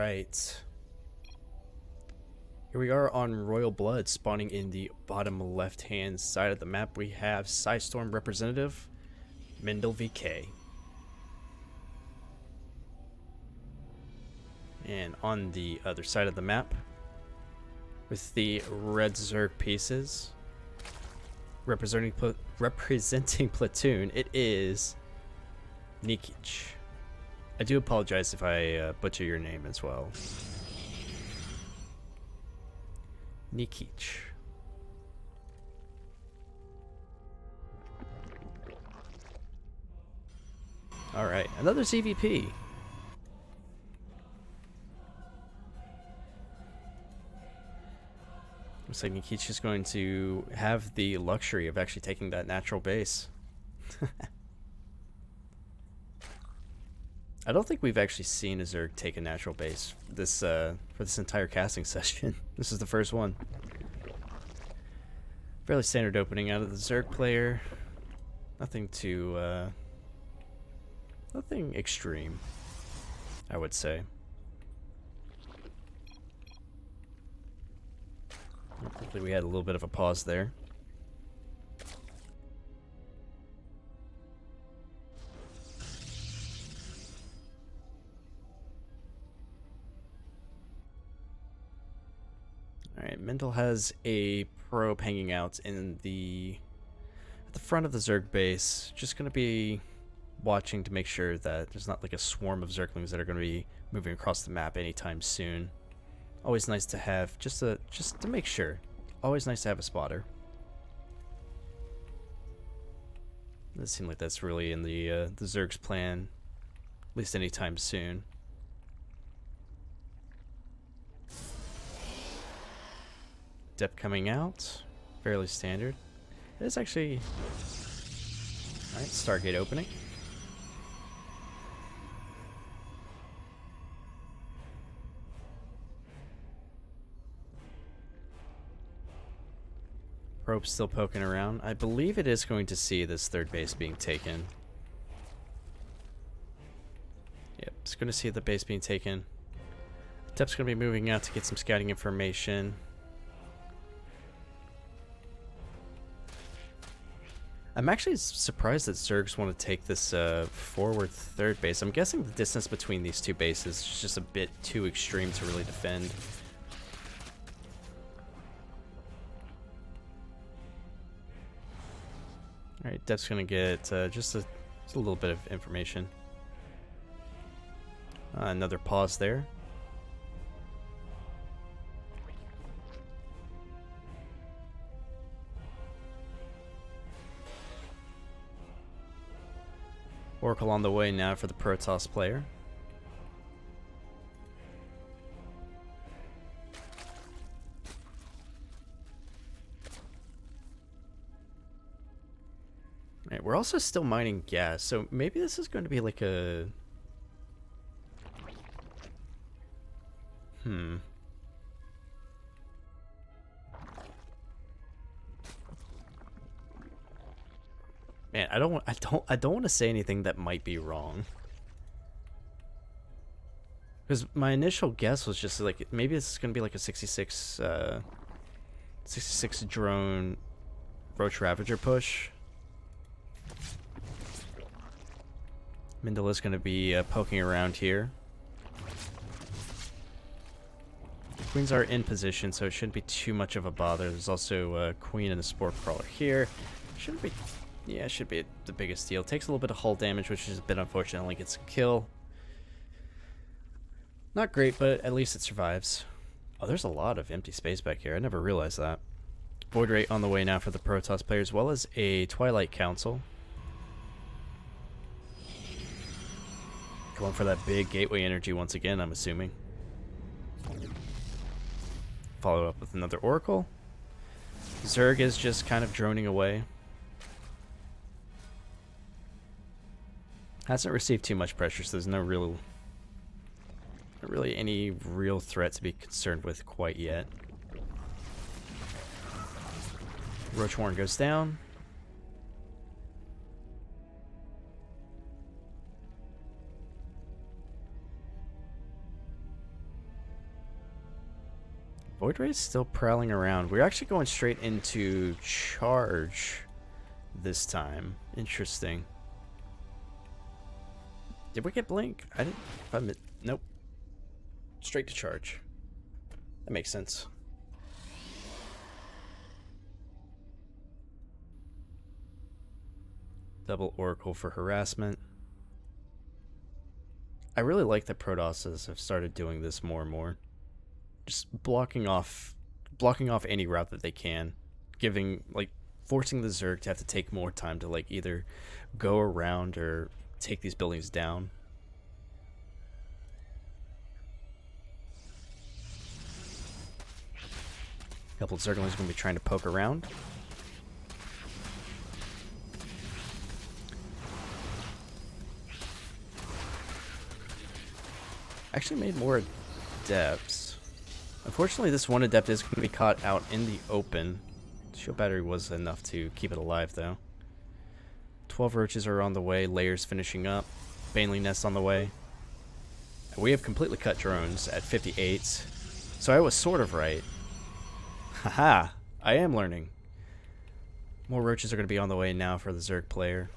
Alright. Here we are on Royal Blood, spawning in the bottom left-hand side of the map. We have Psystorm representative, MindelVK. And on the other side of the map, with the red Zerg pieces, representing Platoon, it is Nikich. I do apologize if I butcher your name as well. Nikich. Alright, another CVP. Looks like Nikich is going to have the luxury of actually taking that natural base. I don't think we've actually seen a Zerg take a natural base this for this entire casting session. This is the first one. Fairly standard opening out of the Zerg player. Nothing too nothing extreme, I would say. Hopefully we had a little bit of a pause there. Alright, Mendel has a probe hanging out in at the front of the Zerg base. Just gonna be watching to make sure that there's not like a swarm of Zerglings that are gonna be moving across the map anytime soon. Always nice to have just to make sure. Always nice to have a spotter. Doesn't seem like that's really in the Zerg's plan, at least anytime soon. Depth coming out, fairly standard. It is actually alright. Stargate opening. Probe still poking around. I believe it is going to see this third base being taken. Yep, it's going to see the base being taken. Depth's going to be moving out to get some scouting information. I'm actually surprised that Zergs want to take this forward third base. I'm guessing the distance between these two bases is just a bit too extreme to really defend. Alright, Depth's going to get just a little bit of information. Another pause there. Oracle on the way now for the Protoss player. Right, we're also still mining gas, so maybe this is going to be like a... Man, I don't want to say anything that might be wrong. Because my initial guess was just like maybe this is going to be like a 66 drone Roach Ravager push. Mindel is going to be poking around here. Queens are in position, so it shouldn't be too much of a bother. There's also a Queen and a Spore Crawler here. Shouldn't be... Yeah, it should be the biggest deal. Takes a little bit of hull damage, which is a bit unfortunate. Only gets a kill. Not great, but at least it survives. Oh, there's a lot of empty space back here. I never realized that. Void Ray on the way now for the Protoss player, as well as a Twilight Council. Going for that big gateway energy once again, I'm assuming. Follow up with another Oracle. Zerg is just kind of droning away. Hasn't received too much pressure, so there's not really any real threat to be concerned with quite yet. Roach Warren goes down. Void Ray's still prowling around. We're actually going straight into charge this time. Interesting. Did we get blink? I didn't. Nope. Straight to charge. That makes sense. Double Oracle for harassment. I really like that Protosses have started doing this more and more. Just blocking off any route that they can, forcing the Zerg to have to take more time to either go around or take these buildings down. A couple of Zerglings are going to be trying to poke around. Actually made more adepts. Unfortunately, this one adept is going to be caught out in the open. Shield battery was enough to keep it alive, though. 12 roaches are on the way. Layers finishing up. Baneling nest on the way. We have completely cut drones at 58. So I was sort of right. Haha, I am learning. More roaches are going to be on the way now for the Zerg player.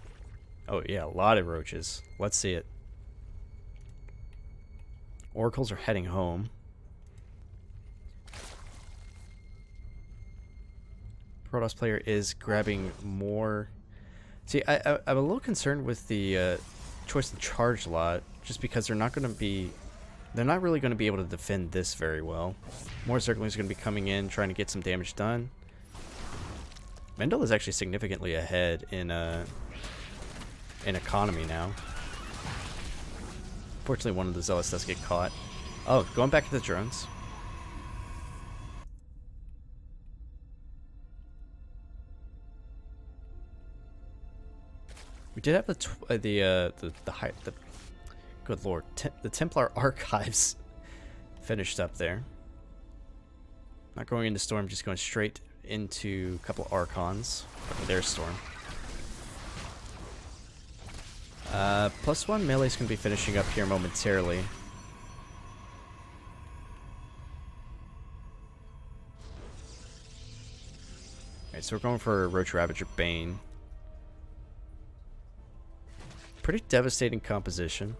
Oh yeah, a lot of roaches. Let's see it. Oracles are heading home. Protoss player is grabbing more. See, I'm a little concerned with the choice to charge lot, just because they're not really going to be able to defend this very well. More Zerglings are going to be coming in, trying to get some damage done. Mendel is actually significantly ahead in economy now. Fortunately, one of the Zealots does get caught. Oh, going back to the drones. We did have the good lord, the Templar archives finished up there. Not going into Storm, just going straight into a couple of Archons. There's Storm. +1 melee's going to be finishing up here momentarily. Alright, so we're going for Roach Ravager Bane. Pretty devastating composition.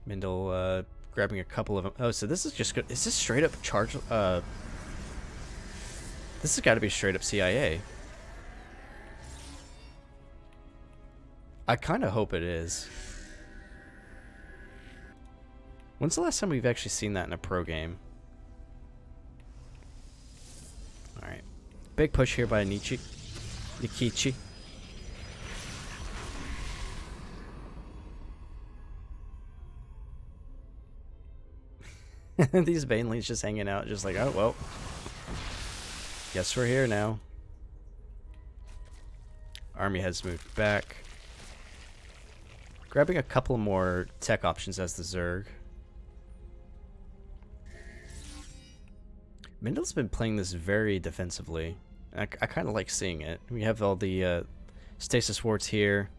Mindel grabbing a couple of them. Oh, so this is just good. Is this straight up charge? This has got to be straight up CIA. I kind of hope it is. When's the last time we've actually seen that in a pro game? Alright. Big push here by Nikich. These Banelings just hanging out, just like, oh, well. Guess we're here now. Army has moved back. Grabbing a couple more tech options as the Zerg. Mindel's been playing this very defensively. I kind of like seeing it. We have all the stasis wards here.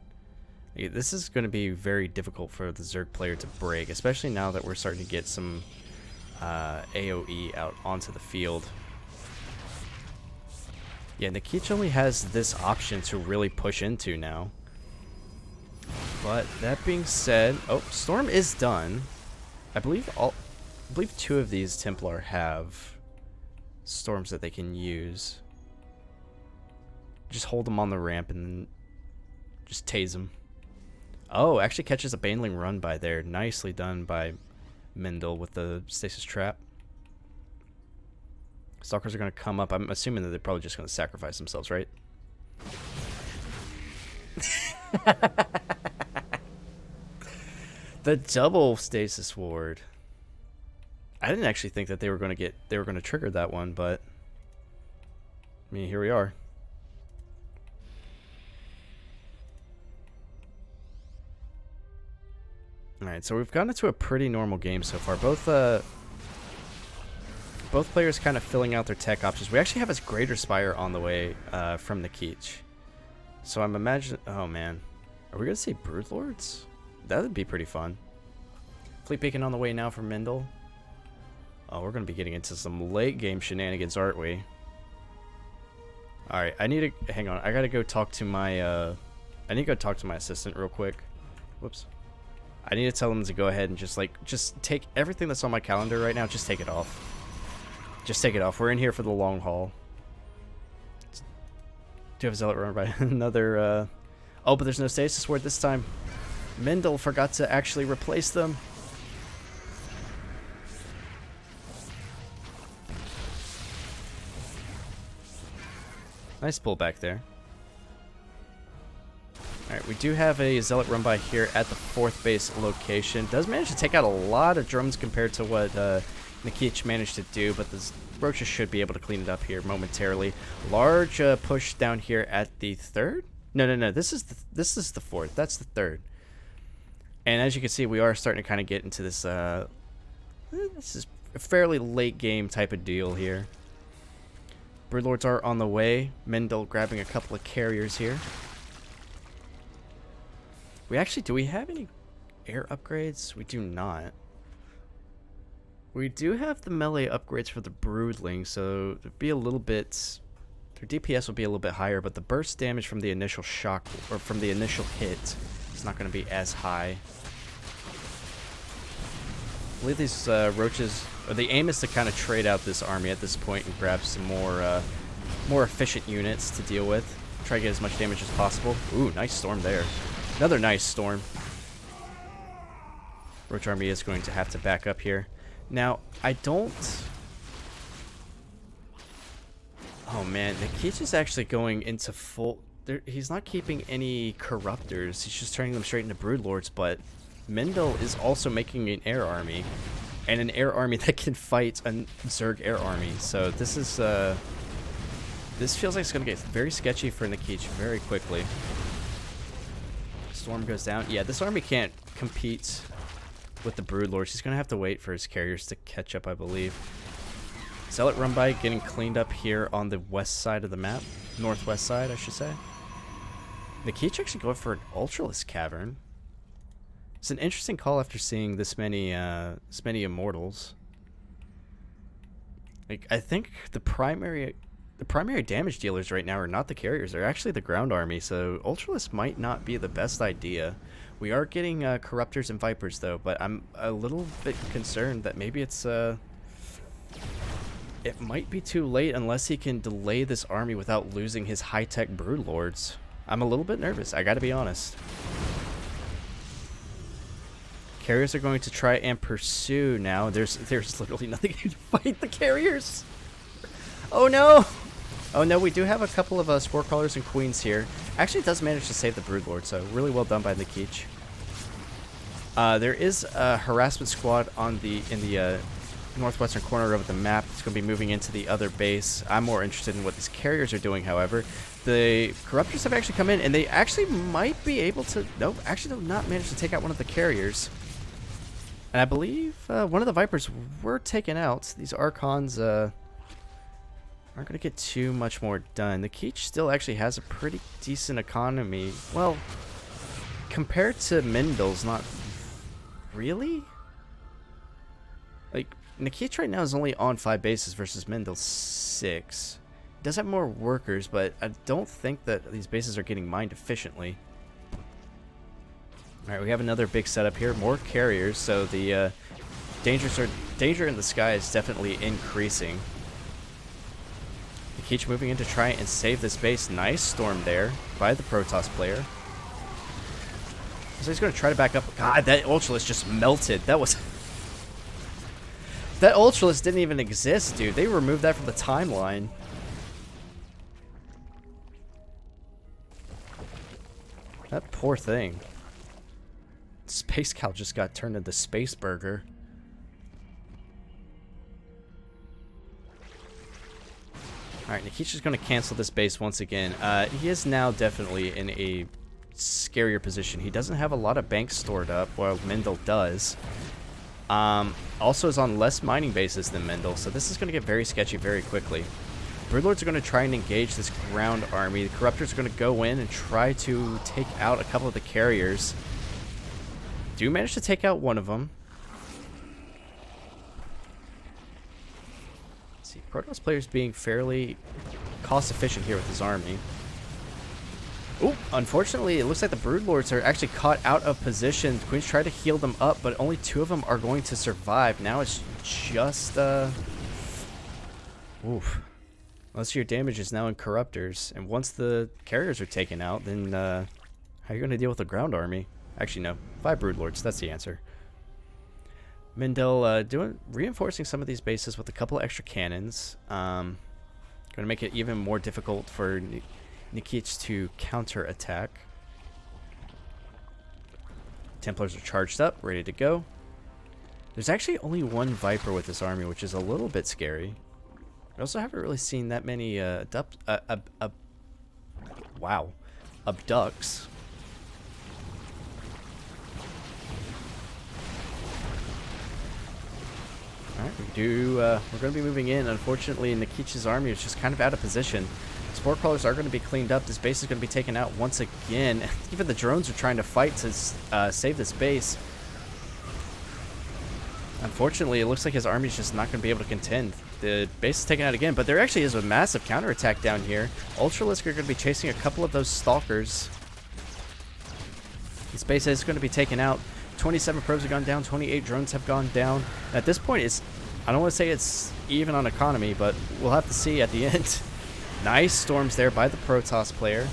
This is going to be very difficult for the Zerg player to break, especially now that we're starting to get some AoE out onto the field. Yeah, Nikich only has this option to really push into now. But that being said, oh, Storm is done. I believe two of these Templar have Storms that they can use. Just hold them on the ramp and then just tase them. Oh, actually catches a Baneling run by there. Nicely done by Mindel with the stasis trap. Stalkers are going to come up. I'm assuming that they're probably just going to sacrifice themselves, right? The double stasis ward. I didn't actually think that they were going to trigger that one, but I mean, here we are. All right, so we've gotten into a pretty normal game so far. Both players kind of filling out their tech options. We actually have a Greater Spire on the way from Nikich. So I'm imagining... Oh, man. Are we going to see Broodlords? That would be pretty fun. Fleet beacon on the way now from Mindel. Oh, we're going to be getting into some late game shenanigans, aren't we? Alright, I need to... Hang on, I gotta go talk to my... I need to go talk to my assistant real quick. Whoops. I need to tell him to go ahead and just take everything that's on my calendar right now, just take it off. Just take it off. We're in here for the long haul. Do you have a zealot run by another... Oh, but there's no stasis ward this time. Mindel forgot to actually replace them. Nice pullback there. Alright, we do have a zealot run by here at the 4th base location. Does manage to take out a lot of drones compared to what Nikich managed to do, but the Roaches should be able to clean it up here momentarily. Large push down here at the 3rd? No. This is the 4th. That's the 3rd. And as you can see, we are starting to kind of get into this. This is a fairly late game type of deal here. Broodlords are on the way. Mindel grabbing a couple of carriers here. Do we have any air upgrades? We do not. We do have the melee upgrades for the Broodling, so there'd be a little bit... Their DPS will be a little bit higher, but the burst damage from the initial shock, or from the initial hit, is not going to be as high. I believe these Roaches... Or the aim is to kind of trade out this army at this point and grab some more efficient units to deal with. Try to get as much damage as possible. Ooh, nice storm there. Another nice storm. Roach army is going to have to back up here. Now, I don't... Oh man, Nikich is actually going into full... He's not keeping any Corruptors. He's just turning them straight into Broodlords, but Mindel is also making an air army. And an air army that can fight a Zerg air army. So this is... This feels like it's going to get very sketchy for Nikich very quickly. Storm goes down. Yeah, this army can't compete with the Broodlords. He's going to have to wait for his carriers to catch up, I believe. Zealot run by getting cleaned up here on the west side of the map. Northwest side, I should say. Nikich actually going for an Ultralisk Cavern. It's an interesting call after seeing this many Immortals. Like, I think the primary damage dealers right now are not the carriers. They're actually the ground army, so Ultralisk might not be the best idea. We are getting Corruptors and Vipers, though, but I'm a little bit concerned that maybe it's... It might be too late unless he can delay this army without losing his high-tech Broodlords. I'm a little bit nervous, I gotta be honest. Carriers are going to try and pursue now. There's literally nothing to fight the carriers. Oh no! Oh no, we do have a couple of Spore Crawlers and Queens here. Actually, it does manage to save the Broodlord, so really well done by Nikich. There is a harassment squad in the northwestern corner of the map. It's going to be moving into the other base. I'm more interested in what these carriers are doing, however. The Corruptors have actually come in, and they actually might be able to... Nope, actually did not manage to take out one of the carriers. And I believe one of the Vipers were taken out. These Archons aren't going to get too much more done. Nikich still actually has a pretty decent economy. Well, compared to Mindel's, not really. Like, Nikich right now is only on 5 bases versus Mindel's 6. He does have more workers, but I don't think that these bases are getting mined efficiently. Alright, we have another big setup here. More carriers, so the danger in the sky is definitely increasing. Nikich moving in to try and save this base. Nice storm there by the Protoss player. So he's going to try to back up. God, that Ultralisk just melted. That was... That Ultralisk didn't even exist, dude. They removed that from the timeline. That poor thing. Space Cow just got turned into Space Burger. Alright, Nikich is going to cancel this base once again. He is now definitely in a scarier position. He doesn't have a lot of banks stored up, while Mindel does. Also is on less mining bases than Mindel, so this is going to get very sketchy very quickly. Broodlords are going to try and engage this ground army. The Corruptors are going to go in and try to take out a couple of the carriers. Do manage to take out one of them. Protoss player's being fairly cost efficient here with his army. Oh, unfortunately, it looks like the Broodlords are actually caught out of position. The Queens tried to heal them up, but only 2 of them are going to survive. Now it's just, oof. Most of your damage is now in Corruptors, and once the carriers are taken out, then, how are you going to deal with the ground army? Actually, no. 5 Broodlords, that's the answer. Mindel, reinforcing some of these bases with a couple extra cannons. Going to make it even more difficult for Nikich to counter-attack. Templars are charged up, ready to go. There's actually only 1 Viper with this army, which is a little bit scary. We also haven't really seen that many abducts. Alright, we're going to be moving in. Unfortunately, Nikich's army is just kind of out of position. Spore crawlers are going to be cleaned up. This base is going to be taken out once again. Even the drones are trying to fight to save this base. Unfortunately, it looks like his army is just not going to be able to contend. The base is taken out again, but there actually is a massive counterattack down here. Ultralisk are going to be chasing a couple of those stalkers. This base is going to be taken out. 27 probes have gone down, 28 drones have gone down. At this point, I don't want to say it's even on economy, but we'll have to see at the end. Nice storms there by the Protoss player.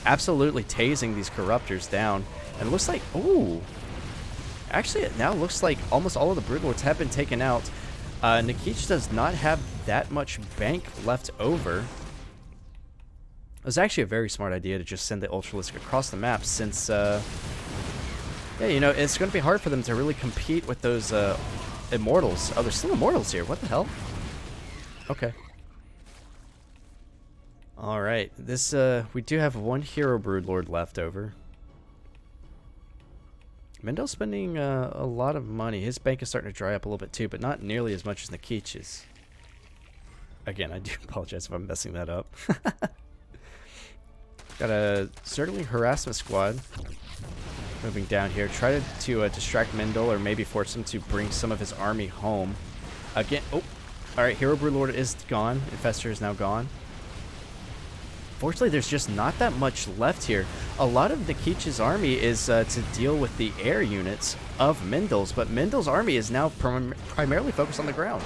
Absolutely tasing these Corruptors down. And it looks like, ooh. Actually, it now looks like almost all of the Broodlords have been taken out. Nikich does not have that much bank left over. It was actually a very smart idea to just send the Ultralisk across the map since, yeah, you know, it's going to be hard for them to really compete with those Immortals. Oh, there's still Immortals here. What the hell? Okay. Alright, this, we do have 1 Hero Broodlord left over. Mindel's spending a lot of money. His bank is starting to dry up a little bit too, but not nearly as much as Nikich's. Again, I do apologize if I'm messing that up. Got a Zergling Harassment Squad moving down here. Try to distract Mindel or maybe force him to bring some of his army home. Again, oh, alright, Hero Broodlord is gone. Infestor is now gone. Fortunately, there's just not that much left here. A lot of Nikich's army is to deal with the air units of Mindel's, but Mindel's army is now primarily focused on the ground.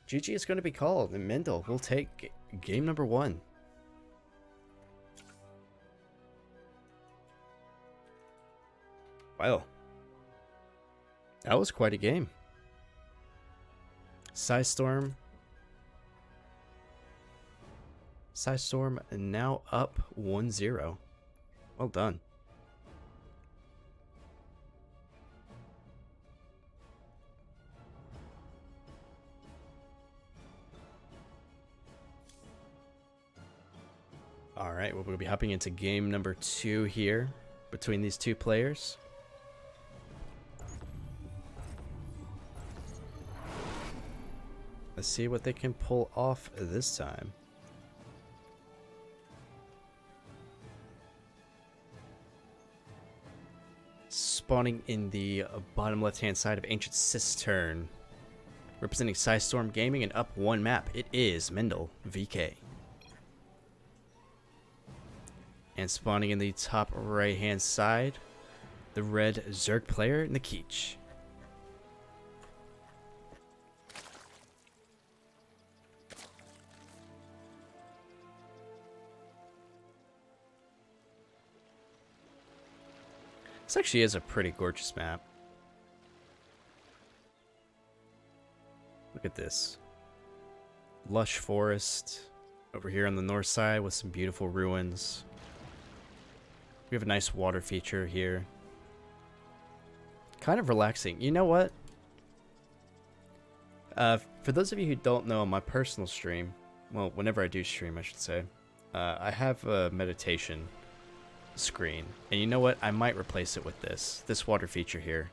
GG is going to be called, and Mindel will take game number 1. Wow. That was quite a game. Psystorm now up 1-0. Well done. Alright, well, we'll be hopping into game number 2 here between these 2 players. Let's see what they can pull off this time. Spawning in the bottom left-hand side of Ancient Cistern. Representing Psystorm Gaming and up 1 map, it is MindelVK. And spawning in the top right-hand side, the red Zerg player, Nikich. This actually is a pretty gorgeous map. Look at this. Lush forest over here on the north side with some beautiful ruins. We have a nice water feature here. Kind of relaxing. You know what? For those of you who don't know, on my personal stream, well, whenever I do stream, I should say, I have a meditation screen, and you know what, I might replace it with this water feature here.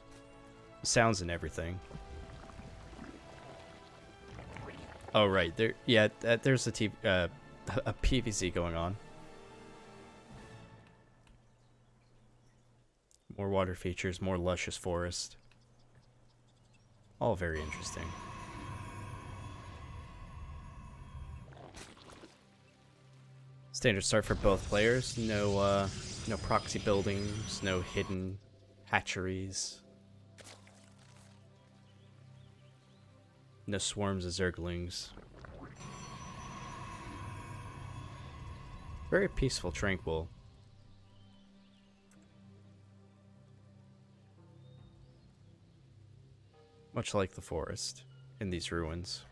Sounds and everything. Oh right, there, yeah, there's a PVZ going on. More water features, more luscious forest, all very interesting. Standard start for both players. No, no proxy buildings, no hidden hatcheries, no swarms of zerglings. Very peaceful, tranquil. Much like the forest in these ruins.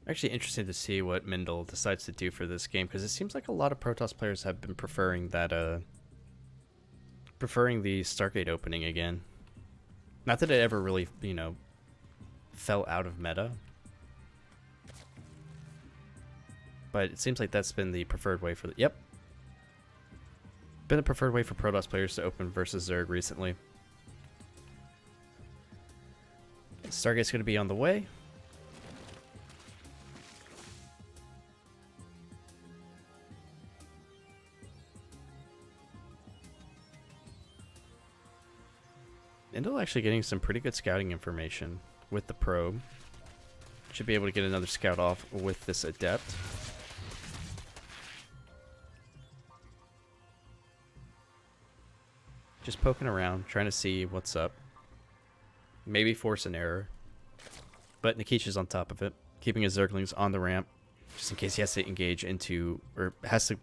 Actually interested to see what Mindel decides to do for this game, because it seems like a lot of Protoss players have been preferring that, preferring the Stargate opening again. Not that it ever really, you know, fell out of meta, but it seems like that's been the preferred way for the, yep. Been the preferred way for Protoss players to open versus Zerg recently. Stargate's going to be on the way. Mindel actually getting some pretty good scouting information with the probe. Should be able to get another scout off with this adept. Just poking around, trying to see what's up. Maybe force an error. But Nikich is on top of it, keeping his Zerglings on the ramp, just in case he has to engage into, or has to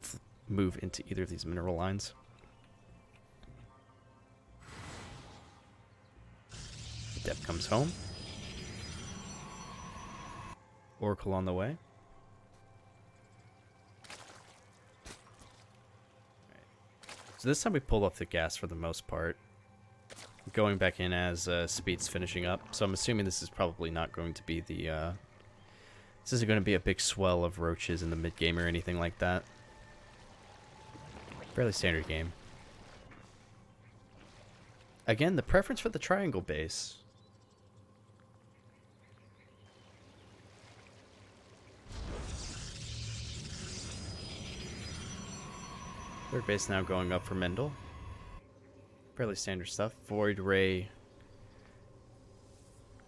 move into either of these mineral lines. Adept comes home. Oracle on the way. So this time we pulled off the gas for the most part. Going back in as speed's finishing up. So I'm assuming this is probably not going to be the... this isn't going to be a big swell of roaches in the mid-game or anything like that. Fairly standard game. Again, the preference for the triangle base. Third base now going up for Mindel. Fairly standard stuff. Void Ray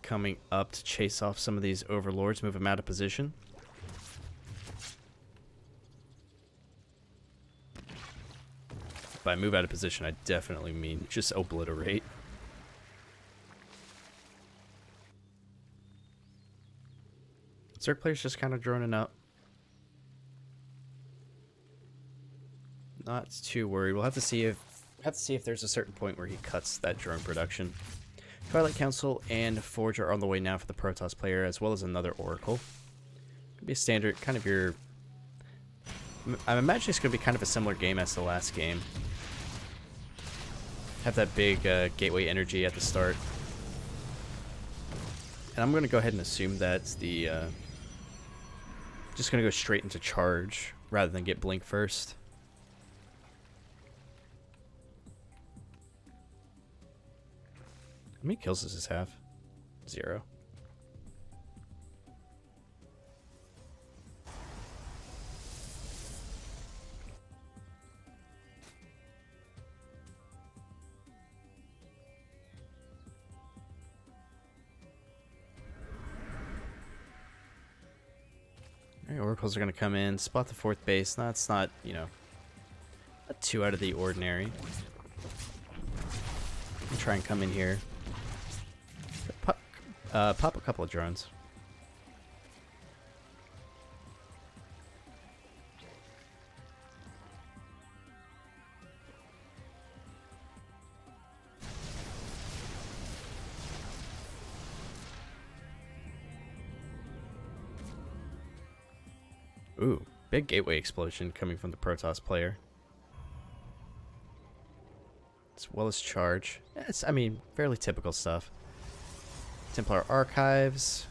coming up to chase off some of these overlords, move them out of position. By move out of position, I definitely mean just obliterate. Zerg player's just kind of droning up. Not too worried. We'll have to see if there's a certain point where he cuts that drone production. Twilight Council and Forge are on the way now for the Protoss player, as well as another Oracle. Could be a standard, kind of your... I imagine it's going to be kind of a similar game as the last game. Have that big gateway energy at the start. And I'm going to go ahead and assume that's the... just going to go straight into charge, rather than get blink first. How many kills does this have? 0. Alright, Oracles are going to come in, spot the 4th base. That's not, you know, not too out of the ordinary. I'll try and come in here. Pop a couple of drones. Ooh, big gateway explosion coming from the Protoss player. As well as charge. It's, I mean, fairly typical stuff. Templar Archives.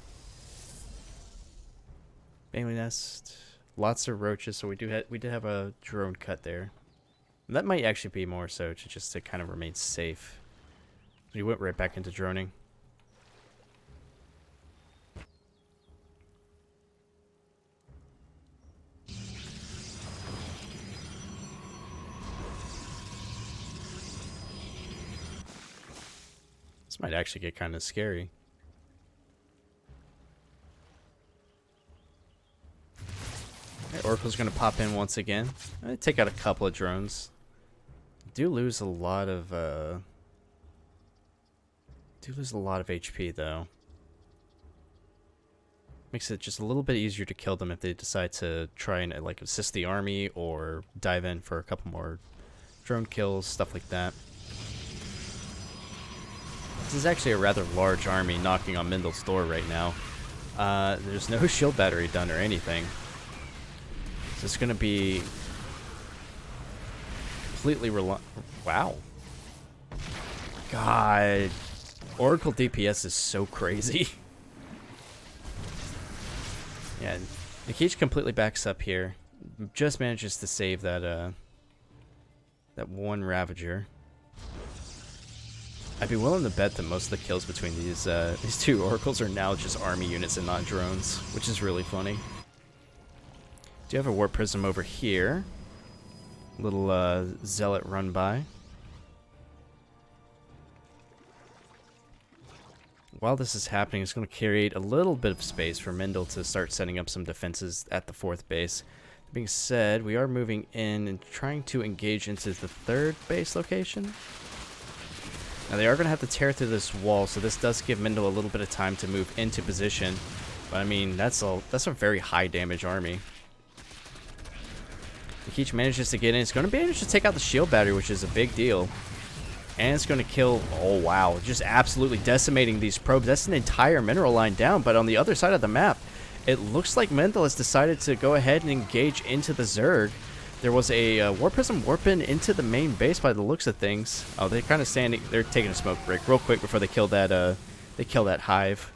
Bailey Nest. Lots of roaches, so we did have a drone cut there. And that might actually be more so just to kind of remain safe. We went right back into droning. This might actually get kind of scary. Okay, Oracle's going to pop in once again. Take out a couple of drones. Do lose a lot of HP though. Makes it just a little bit easier to kill them if they decide to try and like assist the army or dive in for a couple more drone kills, stuff like that. This is actually a rather large army knocking on Mindel's door right now. There's no shield battery done or anything. So it's going to be completely wow. God. Oracle DPS is so crazy. Yeah, Nikich completely backs up here. Just manages to save that that one Ravager. I'd be willing to bet that most of the kills between these two Oracles are now just army units and not drones, which is really funny. Do you have a Warp Prism over here? Little Zealot run by. While this is happening, it's going to create a little bit of space for Mindel to start setting up some defenses at the 4th base. That being said, we are moving in and trying to engage into the 3rd base location. Now they are going to have to tear through this wall, so this does give Mindel a little bit of time to move into position. But I mean, that's a very high damage army. Nikich manages to get in. It's going to manage to take out the shield battery, which is a big deal. And it's going to kill... Oh, wow. Just absolutely decimating these probes. That's an entire mineral line down. But on the other side of the map, it looks like Mindel has decided to go ahead and engage into the Zerg. There was a Warp Prism warping into the main base by the looks of things. Oh, they're kind of standing... They're taking a smoke break real quick before they kill that, hive.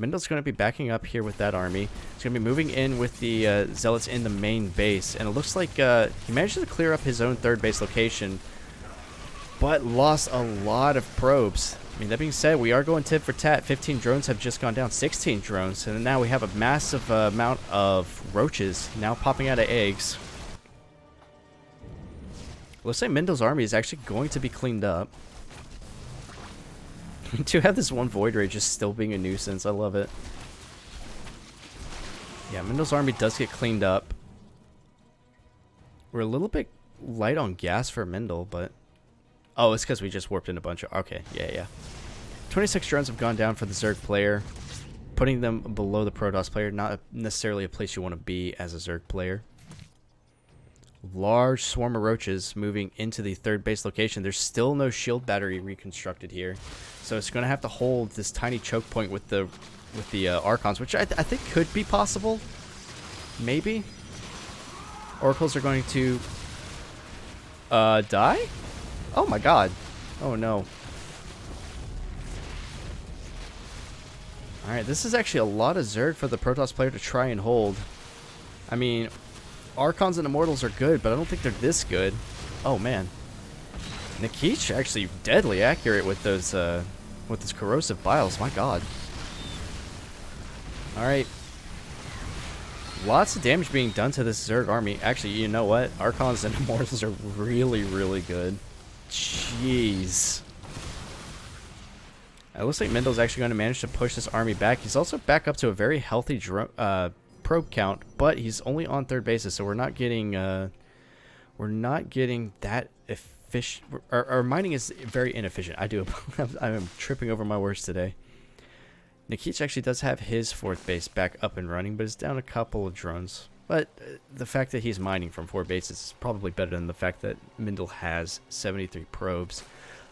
Mindel's going to be backing up here with that army. He's going to be moving in with the Zealots in the main base. And it looks like he managed to clear up his own 3rd base location, but lost a lot of probes. I mean, that being said, we are going tit for tat. 15 drones have just gone down. 16 drones. And now we have a massive amount of roaches now popping out of eggs. Looks like Mindel's army is actually going to be cleaned up. To have this one Void Ray just still being a nuisance. I love it. Yeah, Mindel's army does get cleaned up. We're a little bit light on gas for Mindel, but... Oh, it's because we just warped in a bunch of... Okay, yeah. 26 drones have gone down for the Zerg player, putting them below the Protoss player. Not necessarily a place you want to be as a Zerg player. Large swarm of roaches moving into the 3rd base location. There's still no shield battery reconstructed here, so it's going to have to hold this tiny choke point with the Archons, which I think could be possible. Maybe. Oracles are going to die? Oh my god. Oh no. Alright, this is actually a lot of Zerg for the Protoss player to try and hold. I mean, Archons and Immortals are good, but I don't think they're this good. Oh man. Nikich actually deadly accurate with those corrosive biles. My god. Alright. Lots of damage being done to this Zerg army. Actually, you know what? Archons and Immortals are really, really good. Jeez. It looks like Mindel's actually going to manage to push this army back. He's also back up to a very healthy probe count, but he's only on 3rd basis, so we're not getting that efficient. Our mining is very inefficient. I'm tripping over my words today. Nikich actually does have his 4th base back up and running, but it's down a couple of drones. But the fact that he's mining from 4 bases is probably better than the fact that Mindel has 73 probes.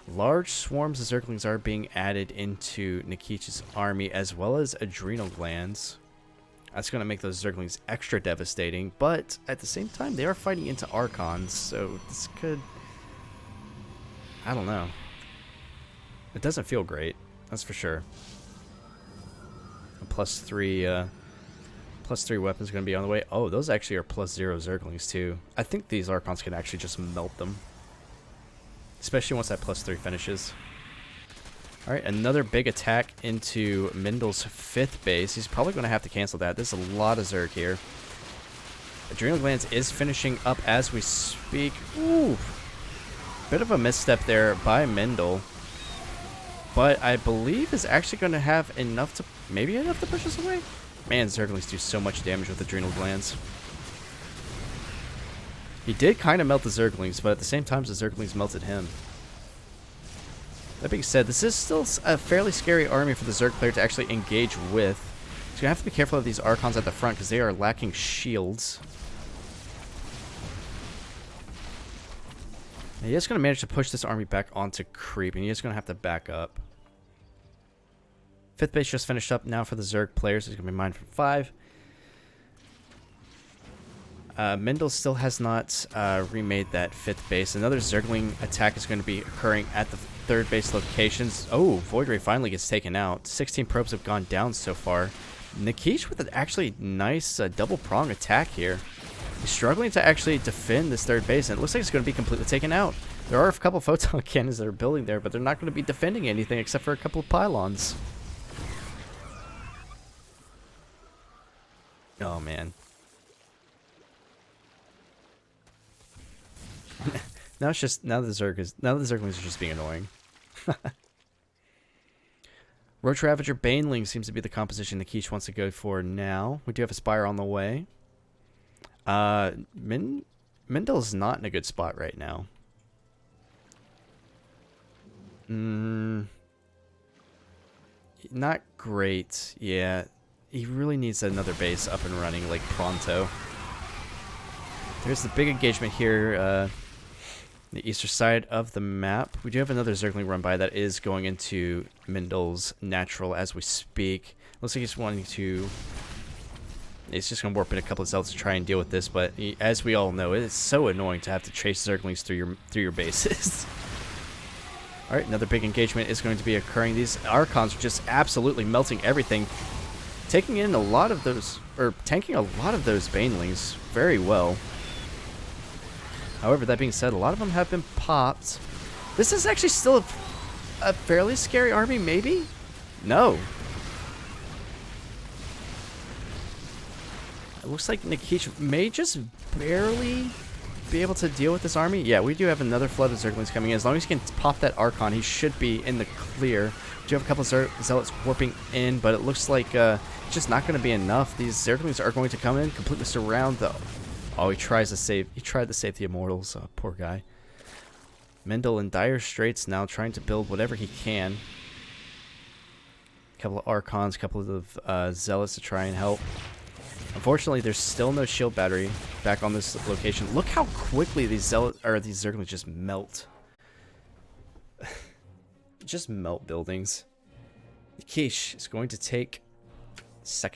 Large swarms of Zerglings are being added into Nikich's army, as well as adrenal glands. That's going to make those Zerglings extra devastating, but at the same time, they are fighting into Archons, so this could... I don't know. It doesn't feel great, that's for sure. A +3 weapons going to be on the way. Oh, those actually are +0 Zerglings too. I think these Archons can actually just melt them, especially once that +3 finishes. Alright, another big attack into Mindel's 5th base. He's probably going to have to cancel that. There's a lot of Zerg here. Adrenal Glands is finishing up as we speak. Ooh. Bit of a misstep there by Mindel. but I believe is actually going to have enough to, maybe enough to push us away. Man, Zerglings do so much damage with Adrenal Glands. He did kind of melt the Zerglings, but at the same time, the Zerglings melted him. That being said, this is still a fairly scary army for the Zerg player to actually engage with. So you have to be careful of these Archons at the front because they are lacking shields. And he is going to manage to push this army back onto creep, and he is going to have to back up. 5th base just finished up now for the Zerg players. It's going to be mined from 5. Mindel still has not remade that 5th base. Another Zergling attack is going to be occurring at the 3rd base locations. Oh, Void Ray finally gets taken out. 16 probes have gone down so far. Nikich with an actually nice double prong attack here. He's struggling to actually defend this 3rd base, and it looks like it's going to be completely taken out. There are a couple photon cannons that are building there, but they're not going to be defending anything except for a couple of pylons. Oh man. now the Zerglings are just being annoying. Roach Ravager Baneling seems to be the composition the Nikich wants to go for now. We do have a Spire on the way. Mindel's not in a good spot right now. Not great. Yeah. He really needs another base up and running, like, pronto. There's the big engagement here, the eastern side of the map. We do have another Zergling run by that is going into Mindel's natural as we speak. Looks like he's wanting to... It's just going to warp in a couple of cells to try and deal with this, but as we all know, it's so annoying to have to chase Zerglings through your bases. Alright, another big engagement is going to be occurring. These Archons are just absolutely melting everything. Taking in a lot of those, or tanking a lot of those Banelings very well. However, that being said, a lot of them have been popped. This is actually still a fairly scary army, maybe? No. It looks like Nikich may just barely be able to deal with this army. Yeah, we do have another flood of Zerglings coming in. As long as he can pop that Archon, he should be in the clear. We do have a couple of Zealots warping in, but it looks like it's just not going to be enough. These Zerglings are going to come in, completely surround the... Oh, he tried to save the Immortals. Poor guy. Mindel in dire straits now, trying to build whatever he can. A couple of Archons, a couple of Zealots to try and help. Unfortunately, there's still no shield battery back on this location. Look how quickly these Zerglings just melt. Just melt buildings. Nikich is going to take second.